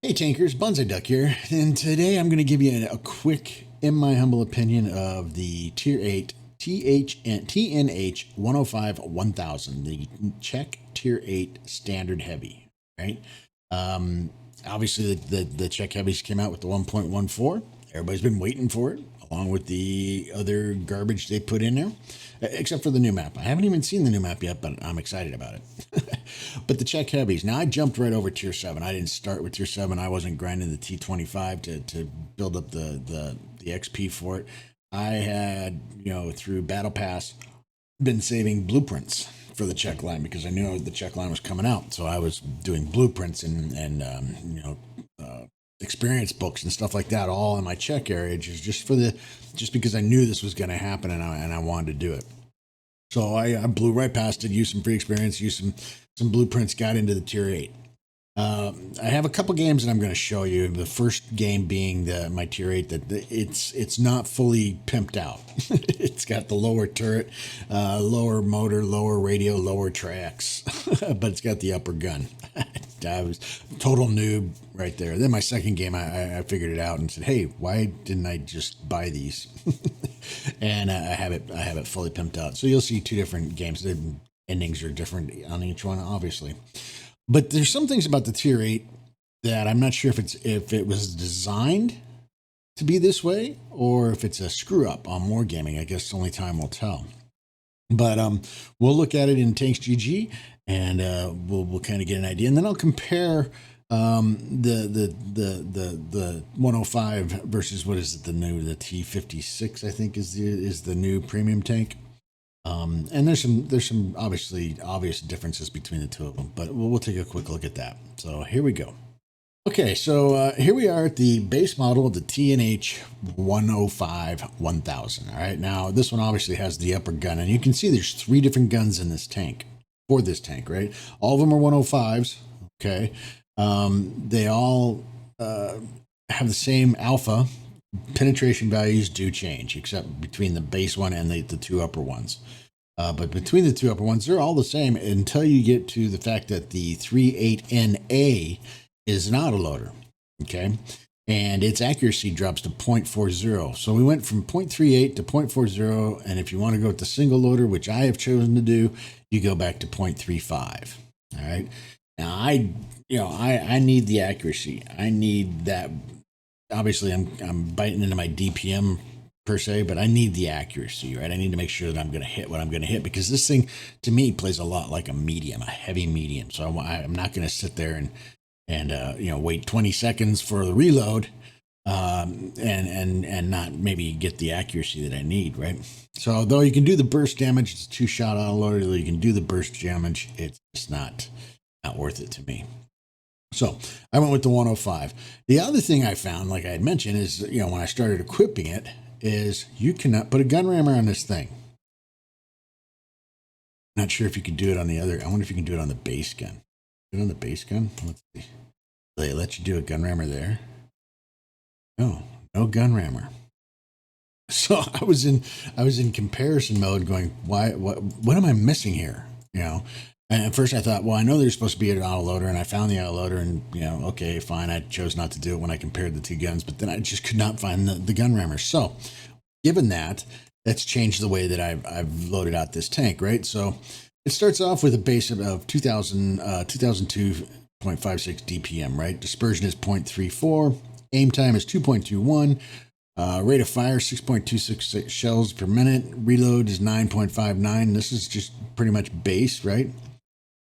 Hey Tankers, Bonsai Duck here, and today I'm going to give you a quick, in my humble opinion, of the Tier 8 TNH 105 1000, the Czech Tier 8 Standard Heavy, right? Um, Obviously, the Czech Heavies came out with the 1.14. Everybody's been waiting for it, along with the other garbage they put in there, except for the new map. I haven't even seen the new map yet, but I'm excited about it. But the Czech Heavies. Now, I jumped right over Tier 7. I didn't start with Tier 7. I wasn't grinding the T25 to build up the XP for it. I had, through Battle Pass, been saving blueprints for the Czech line because I knew the Czech line was coming out. So I was doing blueprints and experience books and stuff like that all in my Czech area just because I knew this was going to happen and I wanted to do it. So I blew right past it, used some free experience, used some blueprints, got into the Tier 8. I have a couple games that I'm going to show you. The first game being my Tier 8, that it's not fully pimped out. It's got the lower turret, lower motor, lower radio, lower tracks, but it's got the upper gun. I was total noob right there. Then my second game, I figured it out and said, "Hey, why didn't I just buy these?" And I have it fully pimped out. So you'll see two different games. The endings are different on each one, obviously. But there's some things about the Tier 8 that I'm not sure if it was designed to be this way or if it's a screw up on Wargaming. I guess only time will tell. But we'll look at it in Tanks GG and we'll kind of get an idea, and then I'll compare the 105 versus what is it, the T56 I think is the new premium tank. And there's some obviously obvious differences between the two of them, but we'll take a quick look at that. So here we go. Okay, so here we are at the base model of the TNH 105 1000. All right, now this one obviously has the upper gun, and you can see there's three different guns in this tank, for this tank, right? All of them are 105s, okay? They all have the same alpha. Penetration values do change, except between the base one and the two upper ones. But between the two upper ones, they're all the same until you get to the fact that the 38NA is an autoloader, okay? And its accuracy drops to 0.40. So we went from 0.38 to 0.40, and if you want to go with the single loader, which I have chosen to do, you go back to 0.35, all right? Now, I need the accuracy. I need that. Obviously, I'm biting into my DPM per se, but I need the accuracy, right? I need to make sure that I'm going to hit what I'm going to hit, because this thing, to me, plays a lot like a medium, a heavy medium. So I'm not going to sit there and wait 20 seconds for the reload and not maybe get the accuracy that I need, right? So though you can do the burst damage, it's a two-shot autoloader, though you can do the burst damage, it's just not worth it to me. So I went with the 105. The other thing I found, like I had mentioned, is, when I started equipping it, is you cannot put a gun rammer on this thing. Not sure if you can do it on the other. I wonder if you can do it on the base gun. Do it on the base gun? Let's see. They let you do a gun rammer there? No gun rammer. So I was in comparison mode, going, what am I missing here? And at first I thought, well, I know there's supposed to be an autoloader, and I found the autoloader, and, okay, fine. I chose not to do it when I compared the two guns, but then I just could not find the gun rammer. So given that, that's changed the way that I've loaded out this tank, right? So it starts off with a base of 2002.56 DPM, right? Dispersion is 0.34. Aim time is 2.21. Rate of fire, 6.26 shells per minute. Reload is 9.59. This is just pretty much base, right?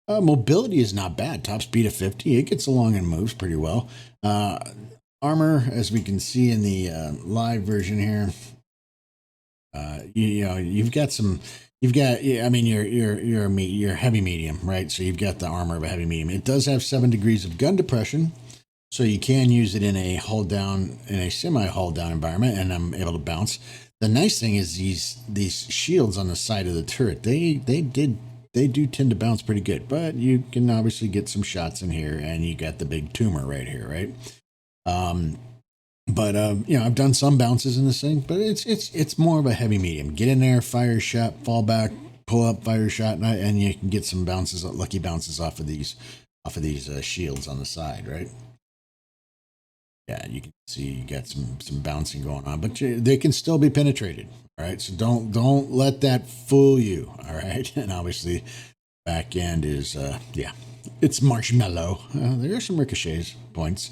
Mobility is not bad. Top speed of 50. It gets along and moves pretty well. Armor, as we can see in the live version here, you've got you're heavy medium, right? So you've got the armor of a heavy medium. It does have 7 degrees of gun depression, so you can use it in a semi hold down environment, and I'm able to bounce. The nice thing is these shields on the side of the turret, they do tend to bounce pretty good, but you can obviously get some shots in here, and you got the big tumor right here, right? I've done some bounces in this thing, but it's more of a heavy medium. Get in there, fire shot, fall back, pull up, fire shot, and you can get some bounces, lucky bounces off of these shields on the side, right? Yeah, you can see you got some bouncing going on, but they can still be penetrated. All right, so don't let that fool you. All right, and obviously back end is yeah, it's marshmallow. There are some ricochets points,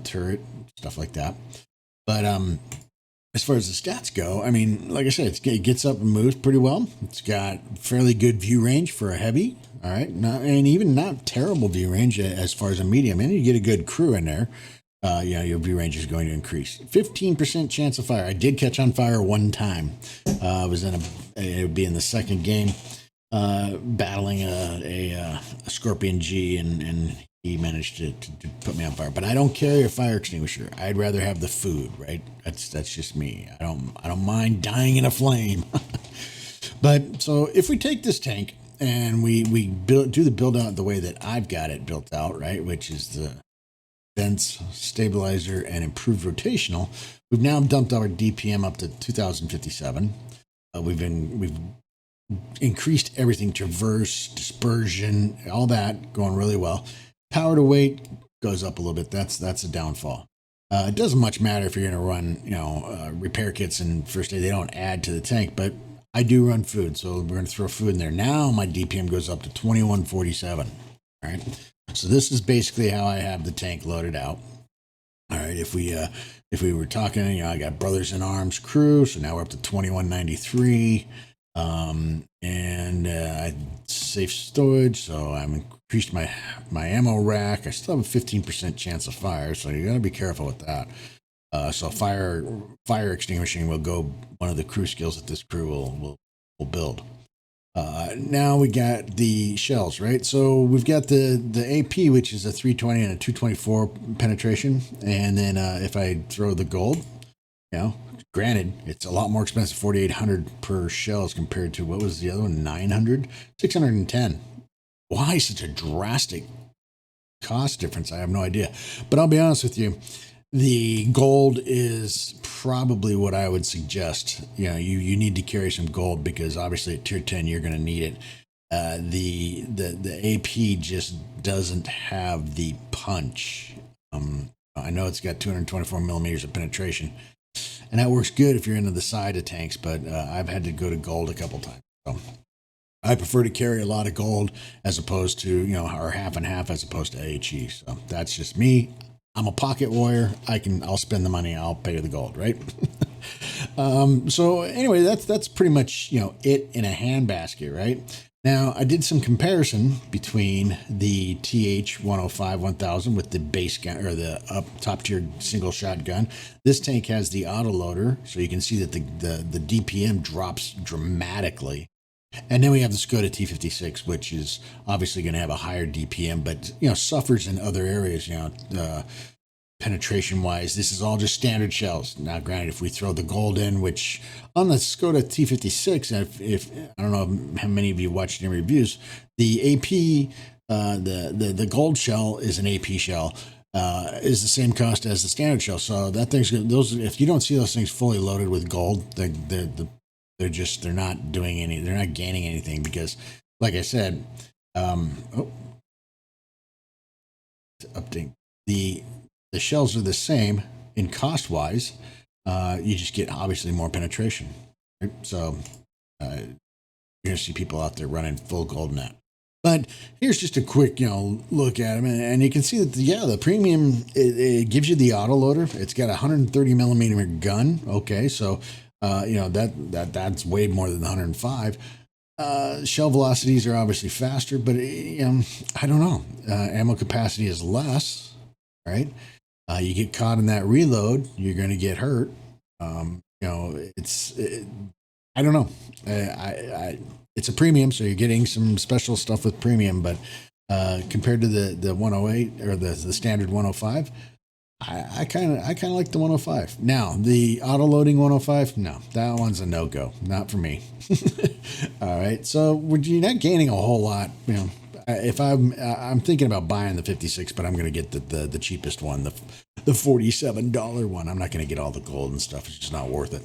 turret stuff like that. But as far as the stats go, I mean, like I said, it gets up and moves pretty well. It's got fairly good view range for a heavy. All right, and even not terrible view range as far as a medium. And you get a good crew in there. Your view range is going to increase. 15% chance of fire. I did catch on fire one time. I was it would be in the second game, battling a Scorpion G, and he managed to put me on fire. But I don't carry a fire extinguisher. I'd rather have the food, right? That's just me. I don't mind dying in a flame. But so if we take this tank and we do the build out the way that I've got it built out, right, which is the dense stabilizer and improved rotational, we've now dumped our DPM up to 2057. We've increased everything, traverse, dispersion, all that going really well. Power to weight goes up a little bit. That's a downfall. It doesn't much matter if you're going to run, repair kits and first aid. They don't add to the tank, but I do run food, so we're going to throw food in there. Now my DPM goes up to 2147. All right. So this is basically how I have the tank loaded out. All right. If we were talking, I got Brothers in Arms crew, so now we're up to 2193. And I safe storage, so I'm increased my ammo rack. I still have a 15% chance of fire, so you got to be careful with that. So fire extinguishing will go one of the crew skills that this crew will build. Now we got the shells, right? So we've got the AP, which is a 320 and a 224 penetration, and then if I throw the gold, granted, it's a lot more expensive, 4,800 per shell as compared to, what was the other one, 900? 610. Why such a drastic cost difference? I have no idea. But I'll be honest with you, the gold is probably what I would suggest. You need to carry some gold because obviously at tier 10 you're going to need it. The AP just doesn't have the punch. I know it's got 224 millimeters of penetration, and that works good if you're into the side of tanks, but I've had to go to gold a couple times. So I prefer to carry a lot of gold as opposed to, or half and half as opposed to AHE. So that's just me. I'm a pocket warrior. I'll spend the money. I'll pay the gold, right? So anyway, that's pretty much, it in a handbasket, right? Now, I did some comparison between the TH-105 1000 with the base gun, or the top tier single shot gun. This tank has the autoloader, so you can see that the DPM drops dramatically. And then we have the Skoda T56, which is obviously going to have a higher DPM, but suffers in other areas. Penetration wise, this is all just standard shells. Now, granted, if we throw the gold in, which on the Skoda T56, if I don't know how many of you watched any reviews, the AP, the gold shell is an AP shell. Is the same cost as the standard shell. So that thing's if you don't see those things fully loaded with gold, they're not doing they're not gaining anything because, like I said, to update the shells are the same in cost wise. You just get obviously more penetration. Right? So you're gonna see people out there running full gold net. But here's just a quick, look at them, and you can see that the premium it gives you the autoloader. It's got a 130 millimeter gun. Okay, so that's way more than the 105. Shell velocities are obviously faster, but I don't know. Ammo capacity is less, right? You get caught in that reload, you're going to get hurt. I don't know. It's a premium, so you're getting some special stuff with premium, but compared to the 108 or the standard 105, I kind of like the 105. Now, the auto-loading 105, no, that one's a no-go. Not for me. All right, so you're not gaining a whole lot. If I'm thinking about buying the 56, but I'm going to get the cheapest one, the $47 one. I'm not going to get all the gold and stuff. It's just not worth it.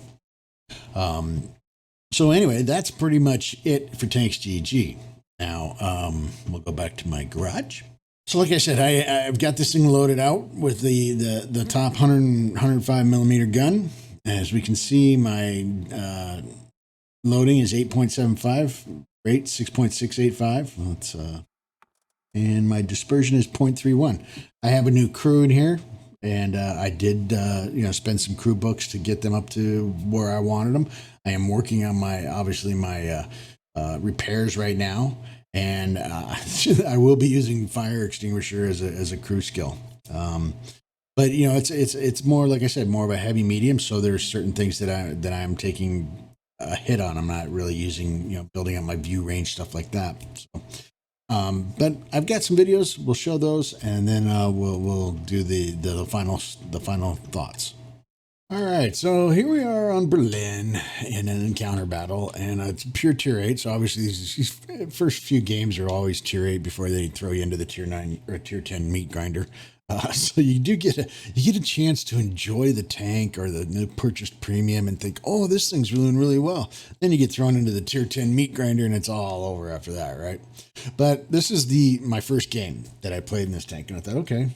So anyway, that's pretty much it for Tanks GG. Now, we'll go back to my garage. So like I said, I've got this thing loaded out with the top 105 millimeter gun. As we can see, my loading is 8.75, rate 6.685. That's and my dispersion is 0.31. I have a new crew in here, and I did spend some crew books to get them up to where I wanted them. I am working on my repairs right now. And I will be using fire extinguisher as a crew skill. But it's more, like I said, more of a heavy medium. So there's certain things that I'm taking a hit on. I'm not really using, building up my view range, stuff like that. So, but I've got some videos. We'll show those, and then we'll do the final thoughts. All right, so here we are on Berlin in an encounter battle, and it's pure tier 8. So obviously these first few games are always tier 8 before they throw you into the tier 9 or tier 10 meat grinder. So you do get a chance to enjoy the tank or the purchased premium and think, oh, this thing's doing really well. Then you get thrown into the tier 10 meat grinder, and it's all over after that, right? But this is my first game that I played in this tank, and I thought, okay,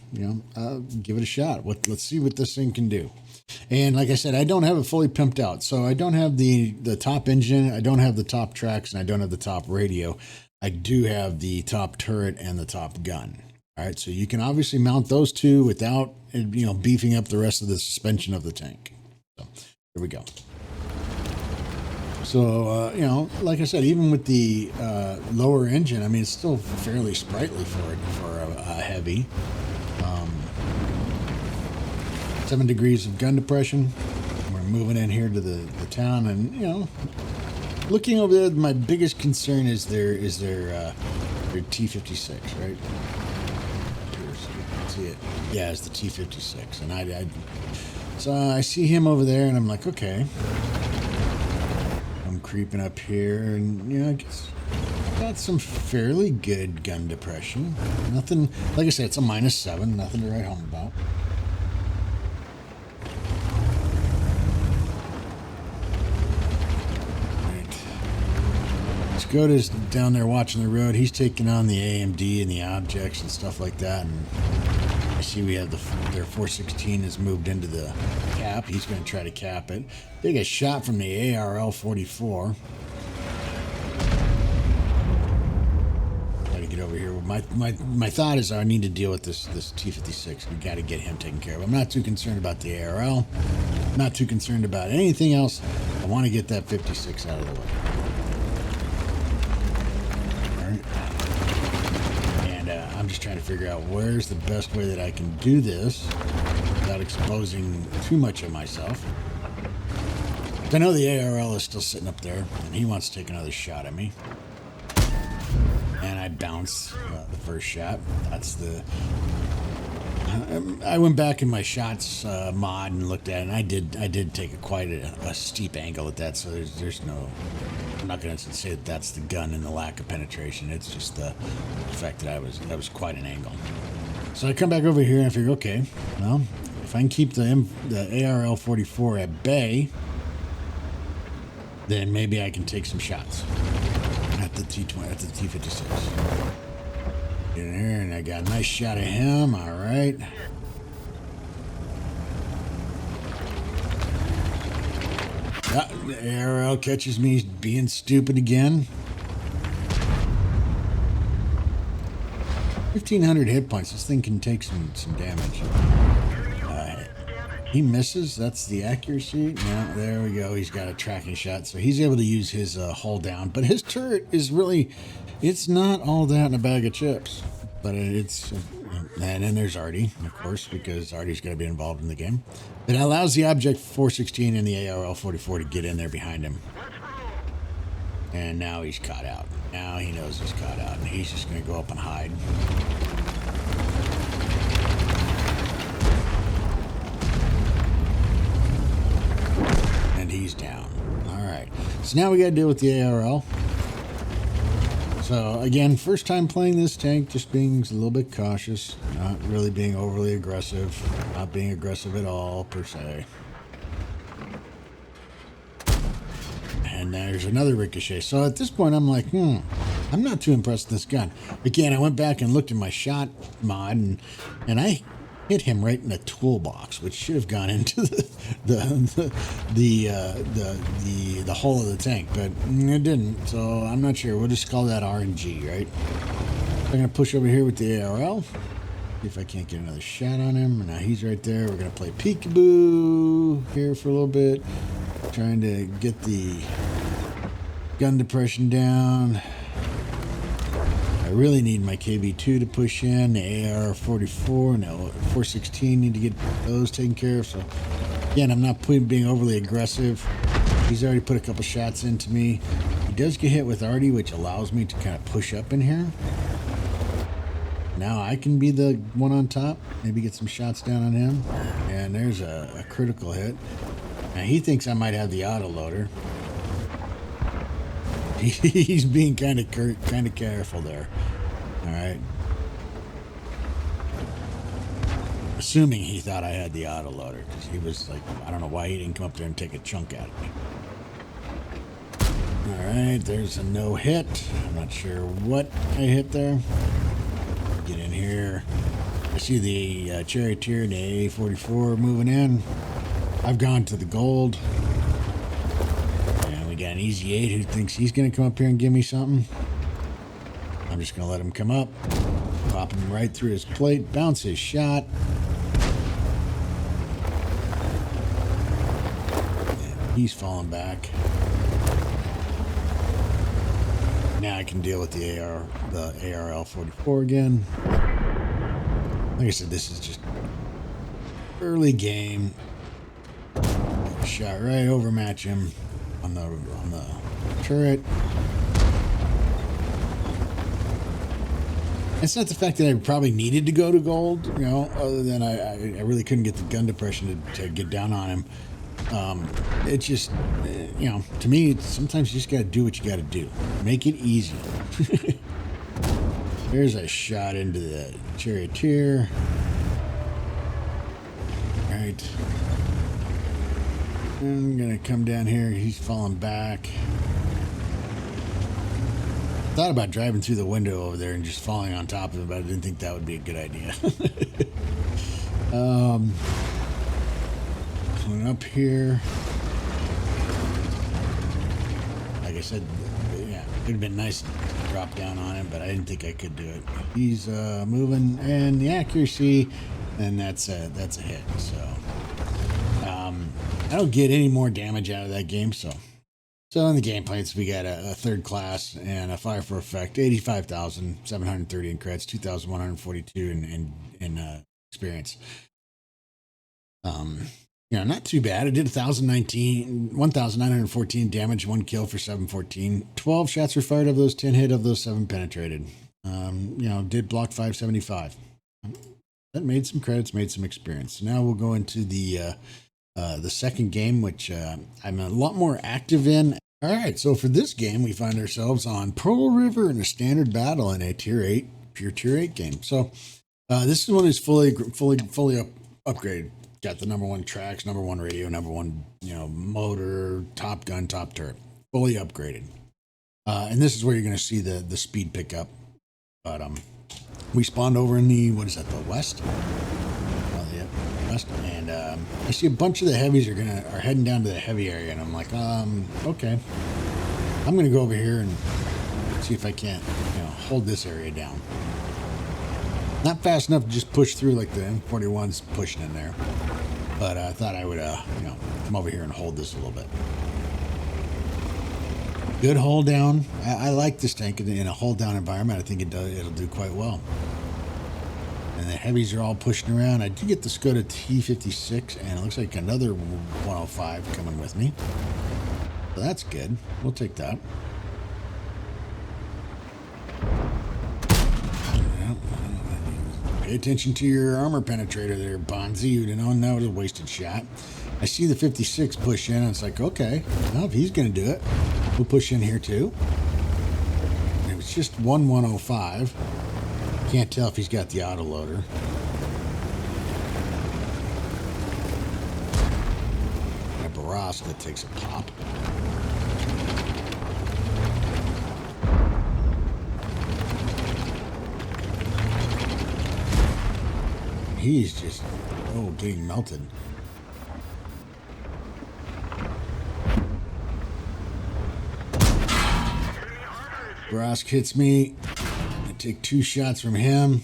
I'll give it a shot. Let's see what this thing can do. And like I said, I don't have it fully pimped out. So I don't have the top engine, I don't have the top tracks, and I don't have the top radio. I do have the top turret and the top gun. All right, so you can obviously mount those two without beefing up the rest of the suspension of the tank. So here we go. So like I said, even with the lower engine, I mean, it's still fairly sprightly for a heavy. 7 degrees of gun depression. We're moving in here to the town, and looking over there, my biggest concern is their T-56, right? See it? Yeah, it's the T-56, and so I see him over there, and I'm like, okay. I'm creeping up here, and I guess got some fairly good gun depression. Nothing, like I said, it's a -7, nothing to write home about. Skoda's down there watching the road. He's taking on the AMD and the objects and stuff like that. And I see we have their 416 has moved into the cap. He's going to try to cap it. They get shot from the ARL-44. Got to get over here. My thought is I need to deal with this T-56. We got to get him taken care of. I'm not too concerned about the ARL. Not too concerned about anything else. I want to get that 56 out of the way. And I'm just trying to figure out where's the best way that I can do this without exposing too much of myself. I know the ARL is still sitting up there, and he wants to take another shot at me. And I bounced the first shot. That's I went back in my shots mod and looked at it, and I did take quite a steep angle at that. So there's no. I'm not going to say that that's the gun and the lack of penetration. It's just the fact that that was quite an angle. So I come back over here and I figure, okay, well, if I can keep the ARL-44 at bay, then maybe I can take some shots at the T-56. Get in here, and I got a nice shot of him. All right. The ARL catches me being stupid again. 1,500 hit points. This thing can take some damage. He misses. That's the accuracy. Yeah, there we go. He's got a tracking shot, so he's able to use his hull down. But his turret is really, it's not all that in a bag of chips. But it's, and then there's Artie, of course, because Artie's going to be involved in the game. It allows the Object 416 and the ARL-44 to get in there behind him. And now he's caught out. Now he knows he's caught out, and he's just going to go up and hide. And he's down. All right. So now we got to deal with the ARL. So again, first time playing this tank, just being a little bit cautious, not really being overly aggressive, not being aggressive at all, per se. And there's another ricochet. So at this point, I'm like, I'm not too impressed with this gun. Again, I went back and looked at my shot mod, and I hit him right in the toolbox, which should have gone into the hull of the tank, but it didn't. So I'm not sure. We'll just call that RNG, right? I'm gonna push over here with the ARL. See if I can't get another shot on him. Now he's right there. We're gonna play peekaboo here for a little bit, trying to get the gun depression down. I really need my KB2 to push in. The AR-44 and the 416 need to get those taken care of. So again, I'm not being overly aggressive. He's already put a couple shots into me. He does get hit with Artie, which allows me to kind of push up in here. Now I can be the one on top, maybe get some shots down on him. And there's a critical hit. Now he thinks I might have the autoloader. He's being kind of careful there. All right. Assuming he thought I had the autoloader, because he was like, I don't know why he didn't come up there and take a chunk out of me. All right, there's a no hit. I'm not sure what I hit there. Get in here. I see the charioteer and the A44 moving in. I've gone to the gold. And we got an Easy 8 who thinks he's going to come up here and give me something. I'm just going to let him come up. Pop him right through his plate. Bounce his shot. And he's falling back. Now I can deal with the ARL-44 again. Like I said, this is just early game. Shot right overmatch him on the turret. It's not the fact that I probably needed to go to gold, you know, other than I really couldn't get the gun depression to get down on him. It's just, you know, to me, sometimes you just got to do what you got to do. Make it easy. There's a shot into the charioteer. All right. I'm going to come down here. He's falling back. Thought about driving through the window over there and just falling on top of him, but I didn't think that would be a good idea. Coming up here. Like I said, yeah, it would have been nice to drop down on him, but I didn't think I could do it. He's moving, and the accuracy, and that's a hit. So I don't get any more damage out of that game. So in the game points, we got a third class and a fire for effect, 85,730 in credits, 2,142 in experience. You know, not too bad. I did 1,914 damage, 1 kill for 714. 12 shots were fired, of those 10 hit, of those 7 penetrated. You know, did block 575. That made some credits, made some experience. So now we'll go into the second game, which I'm a lot more active in. All right, so for this game, we find ourselves on Pearl River in a standard battle in a pure tier 8 game. So this one is fully upgraded. Got the #1 tracks, #1 radio, #1, you know, motor, top gun, top turret, fully upgraded. And this is where you're going to see the speed pickup. But we spawned over in the, what is that, the west? Yeah, west. And I see a bunch of the heavies are heading down to the heavy area, and I'm like, okay, I'm going to go over here and see if I can't, you know, hold this area down. Not fast enough to just push through like the M41's pushing in there. But I thought I would, you know, come over here and hold this a little bit. Good hold down. I like this tank in a hold down environment. I think it'll do quite well. And the heavies are all pushing around. I did get the Skoda T56, and it looks like another 105 coming with me. So that's good. We'll take that. Pay attention to your armor penetrator there, Bonzi. You know, that was a wasted shot. I see the 56 push in, and it's like, okay, well, if he's going to do it, we'll push in here too. And it's just 105. Can't tell if he's got the autoloader. A Baraska takes a pop. he's just, getting melted. Brosk hits me. I take 2 shots from him.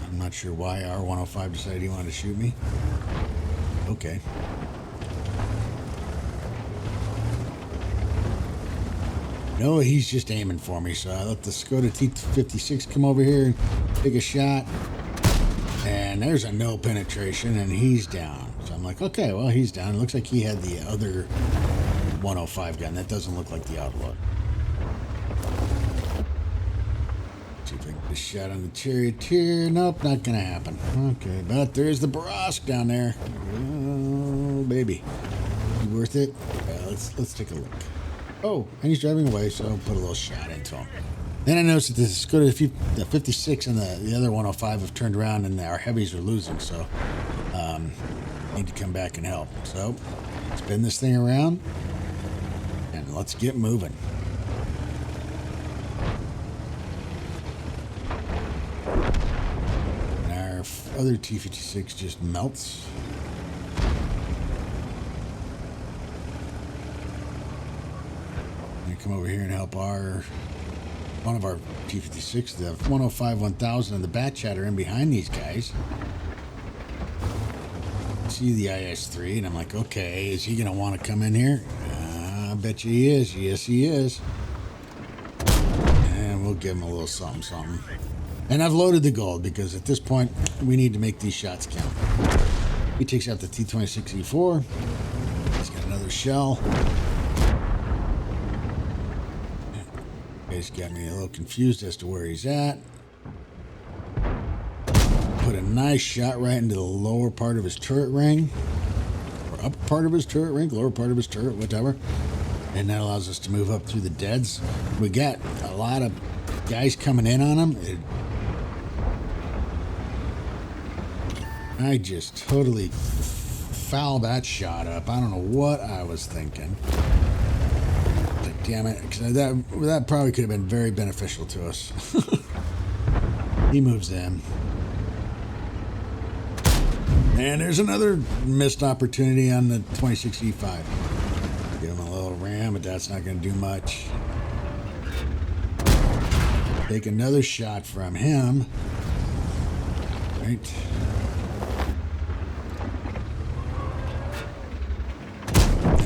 I'm not sure why R105 decided he wanted to shoot me. Okay. No, he's just aiming for me, so I let the Skoda T56 come over here and take a shot. And there's a no penetration, and he's down. So I'm like, okay, well, he's down. It looks like he had the other 105 gun. That doesn't look like the Outlaw. See if I can get a shot on the Charioteer. Nope, not gonna happen. Okay, but there's the Brosk down there. Oh, baby. You worth it? Let's take a look. Oh, and he's driving away, so I'll put a little shot into him. Then I noticed that this Skoda the 56 and the other 105 have turned around, and our heavies are losing, so need to come back and help. So spin this thing around, and let's get moving. And our other T56 just melts. Come over here and help one of our T56, the 105 1000 and the Bat Chatter in behind these guys. See the IS-3 and I'm like, okay, is he gonna want to come in here? I bet you he is. Yes, he is. And we'll give him a little something. And I've loaded the gold because at this point we need to make these shots count. He takes out the T26E4. He's got another shell. He's got me a little confused as to where he's at. Put a nice shot right into the lower part of his turret ring. Or upper part of his turret ring, lower part of his turret, whatever. And that allows us to move up through the deads. We got a lot of guys coming in on him. I just totally fouled that shot up. I don't know what I was thinking. Damn it, because that probably could have been very beneficial to us. He moves in. And there's another missed opportunity on the 26E5. Give him a little ram, but that's not going to do much. Take another shot from him. Right.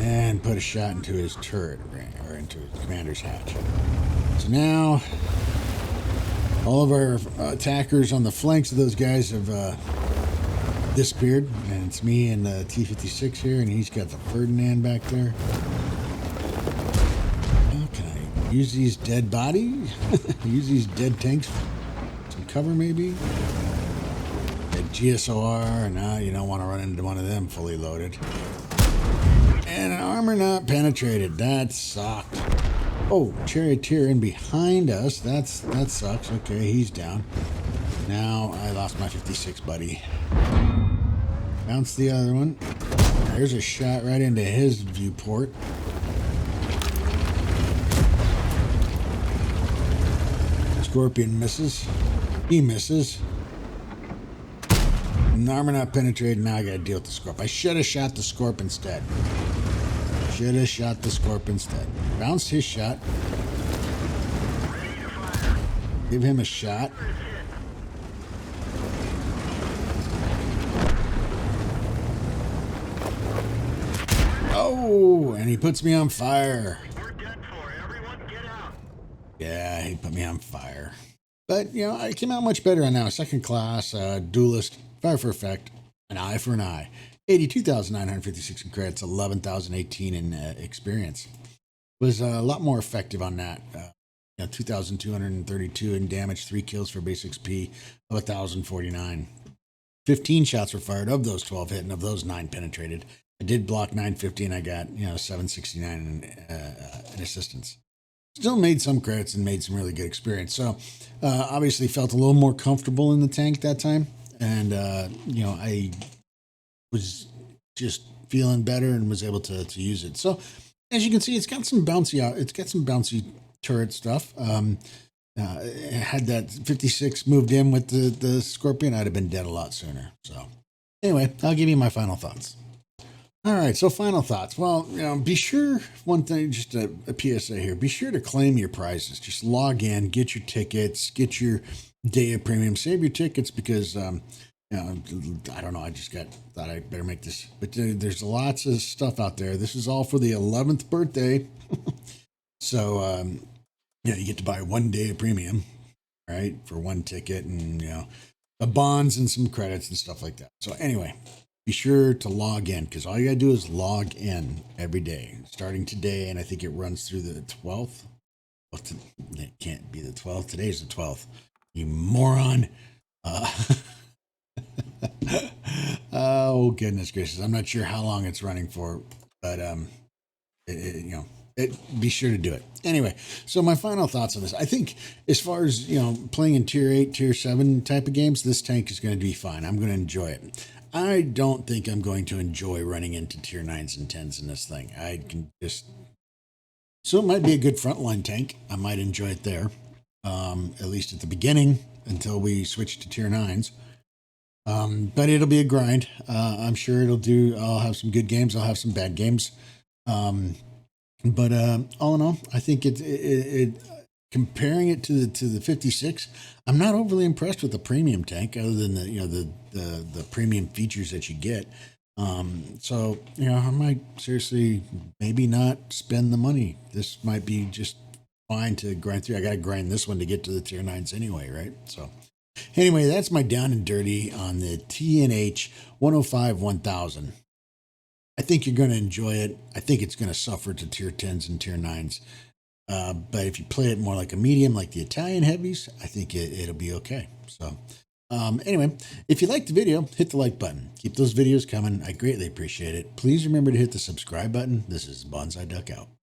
And put a shot into his turret ring, or into his commander's hatch. So now, all of our attackers on the flanks of those guys have disappeared, and it's me and the T56 here, and he's got the Ferdinand back there. Oh, can I use these dead bodies? Use these dead tanks for some cover, maybe? A GSOR, no, you don't want to run into one of them fully loaded. And an armor not penetrated. That sucked. Oh, Charioteer in behind us. That sucks. Okay, he's down. Now I lost my 56 buddy. Bounce the other one. There's a shot right into his viewport. Scorpion misses. He misses. Armor not penetrated. Now I gotta deal with the Scorp. I should have shot the Scorp instead. Should have shot the Scorp instead. Bounced his shot. Give him a shot. Oh, and he puts me on fire. Yeah, he put me on fire. But, you know, I came out much better on that. Second class, duelist, fire for effect, an eye for an eye. 82,956 in credits, 11,018 in experience. Was a lot more effective on that. 2,232 in damage, 3 kills for base XP of 1,049. 15 shots were fired, of those 12 hit, and of those 9 penetrated. I did block 950, and I got 769 in assistance. Still made some credits and made some really good experience. So obviously felt a little more comfortable in the tank that time, and I was just feeling better and was able to use it. So as you can see, it's got some bouncy turret stuff. had that 56 moved in with the Scorpion, I'd have been dead a lot sooner. So anyway, I'll give you my final thoughts. All right, so final thoughts. Well, be sure, one thing, just a PSA here, be sure to claim your prizes. Just log in, get your tickets, get your day of premium, save your tickets because, I don't know, thought I better make this, but there's lots of stuff out there. This is all for the 11th birthday. So, you get to buy 1 day of premium, right, for 1 ticket and, the bonds and some credits and stuff like that. So anyway, be sure to log in because all you got to do is log in every day, starting today. And I think it runs through the 12th. Well, it can't be the 12th. Today's the 12th. You moron. Oh, goodness gracious. I'm not sure how long it's running for, but, be sure to do it. Anyway, so my final thoughts on this. I think as far as, playing in tier 8, tier 7 type of games, this tank is going to be fine. I'm going to enjoy it. I don't think I'm going to enjoy running into tier 9s and 10s in this thing. So it might be a good frontline tank. I might enjoy it there, at least at the beginning until we switch to tier 9s. But it'll be a grind. I'm sure I'll have some good games. I'll have some bad games. But all in all, I think it comparing it to the 56, I'm not overly impressed with the premium tank, other than the premium features that you get. So I might seriously maybe not spend the money. This might be just fine to grind through. I got to grind this one to get to the tier 9s anyway, right? So anyway, that's my down and dirty on the TNH 105 1000. I think you're going to enjoy it. I think it's going to suffer to tier 10s and tier 9s. But if you play it more like a medium, like the Italian heavies, I think it'll be okay. So anyway, if you liked the video, hit the like button. Keep those videos coming. I greatly appreciate it. Please remember to hit the subscribe button. This is Bonsai Duck out.